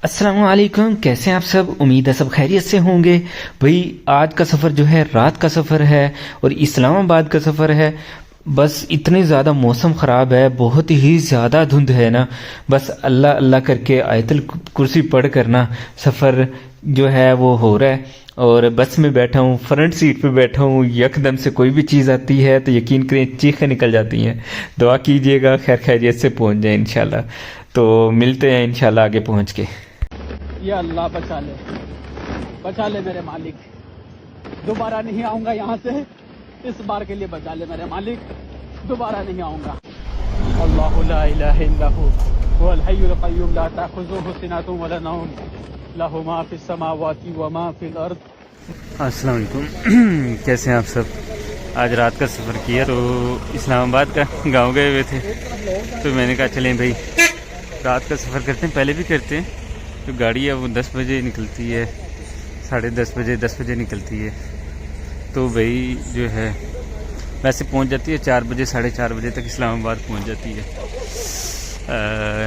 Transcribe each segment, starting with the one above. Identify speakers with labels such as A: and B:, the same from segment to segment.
A: अस्सलाम वालेकुम। कैसे हैं आप सब? उम्मीद है सब खैरियत से होंगे। भाई आज का सफ़र जो है रात का सफ़र है और इस्लामाबाद का सफ़र है। बस इतने ज़्यादा मौसम ख़राब है, बहुत ही ज़्यादा धुंध है ना। बस अल्लाह अल्लाह करके आयतल कुर्सी पढ़ कर ना सफ़र जो है वो हो रहा है। और बस में बैठा हूँ, फ्रंट सीट पे बैठा हूँ। यकदम से कोई भी चीज़ आती है तो यकीन करें चीखें निकल जाती हैं। दुआ कीजिएगा खैर खैरियत से पहुँच जाए इंशाल्लाह। तो मिलते हैं इंशाल्लाह आगे पहुँच के।
B: या अल्लाह बचा ले मेरे मालिक। दोबारा नहीं आऊंगा यहाँ से। इस बार के लिए बचा ले मेरे मालिक, दोबारा नहीं आऊंगा। अल्लाहु ला इलाहा इल्ला हु वल हय्युल क़य्यूम ला ताख़ुज़ुहु सिनतुन वला नौम लहु मा फ़िस समावाति व मा फ़िल अर्ज़।
C: अस्सलाम वालेकुम। कैसे हैं आप सब? आज रात का सफ़र किया तो इस्लामाबाद का गांव गए हुए थे, तो मैंने कहा चलें भाई रात का सफ़र करते हैं। पहले भी करते हैं। तो गाड़ी है वो 10 बजे निकलती है, 10:30 बजे 10 बजे निकलती है। तो भाई जो है वैसे पहुंच जाती है 4 बजे 4:30 बजे तक इस्लामाबाद पहुंच जाती है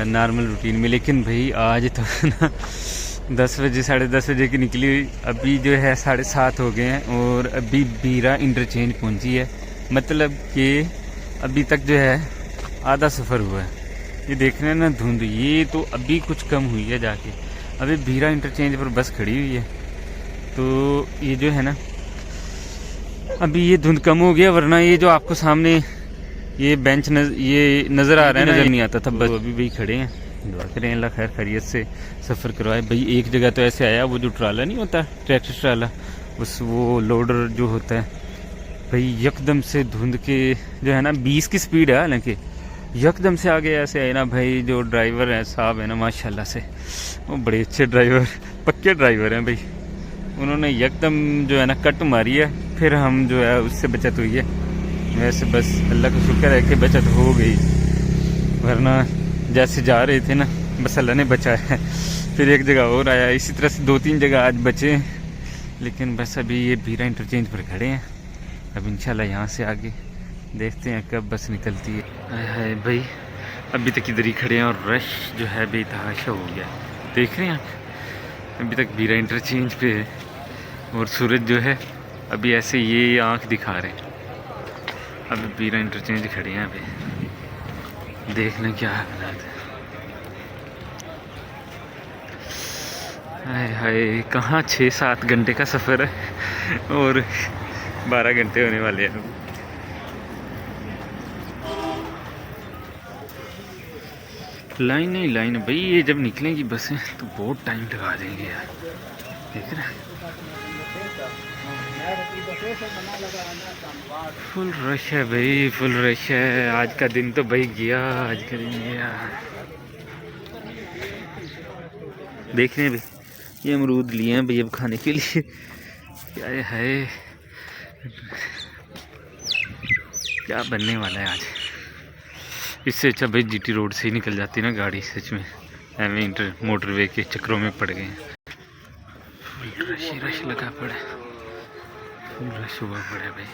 C: नॉर्मल रूटीन में। लेकिन भाई आज तो ना 10 बजे 10:30 बजे की निकली हुई, अभी जो है 7:30 हो गए हैं और अभी बीरा इंटरचेंज पहुंची है। मतलब कि अभी तक जो है आधा सफ़र हुआ है। ये देख रहे हैं ना धुंध, ये तो अभी कुछ कम हुई है जाके। अभी बीरा इंटरचेंज पर बस खड़ी हुई है, तो ये जो है ना अभी ये धुंध कम हो गया, वरना ये जो आपको सामने ये बेंच ये नज़र आ रहा है ना, नज़र नहीं आता था। बस अभी भाई खड़े हैं। दुआ करें अल्लाह खैर खैरियत से सफ़र करवाए। भाई एक जगह तो ऐसे आया, वो जो ट्राला नहीं होता ट्रैक्टर ट्राला, बस वो लोडर जो होता है भाई यकदम से धुंध के जो है ना 20 की स्पीड है, हालांकि यकदम से आगे ऐसे आए ना। भाई जो ड्राइवर है साहब है ना माशाल्लाह से, वो बड़े अच्छे ड्राइवर, पक्के ड्राइवर हैं भाई। उन्होंने यकदम जो है ना कट मारी है, फिर हम जो है उससे बचत हुई है। वैसे बस अल्लाह का शुक्र है कि बचत हो गई, वरना जैसे जा रहे थे ना बस अल्लाह ने बचाया है। फिर एक जगह और आया, इसी तरह से 2-3 जगह आज बचे। लेकिन बस अभी ये बीरा इंटरचेंज पर खड़े हैं। अब इंशाल्लाह यहाँ से आगे देखते हैं कब बस निकलती है। भाई अभी तक इधर ही खड़े हैं और रश जो है बेतहाशा हो गया। देख रहे हैं आप, अभी तक बीरा इंटरचेंज पे है और सूरज जो है अभी ऐसे ये आंख दिखा रहे हैं। अभी बीरा इंटरचेंज खड़े हैं, अभी देखना क्या हालात है। हाय हाय, कहाँ 6-7 घंटे का सफ़र है और 12 घंटे होने वाले हैं। लाइन नहीं लाइन भाई, ये जब निकलेंगी बसें तो बहुत टाइम लगा देंगे यार। देख रहे हैं फुल रश है भाई, फुल रश है। आज का दिन तो भाई गया, आज का दिन गया। देख रहे हैं भाई, ये अमरूद लिए हैं भाई अब खाने के लिए। क्या है क्या बनने वाला है आज। इससे अच्छा भाई जीटी रोड से ही निकल जाती ना गाड़ी। सच में एवं इंटर मोटरवे के चक्करों में पड़ गए हैं। फुल रश ही रश लगा पड़ा, फुल रश हुआ पड़ा भाई।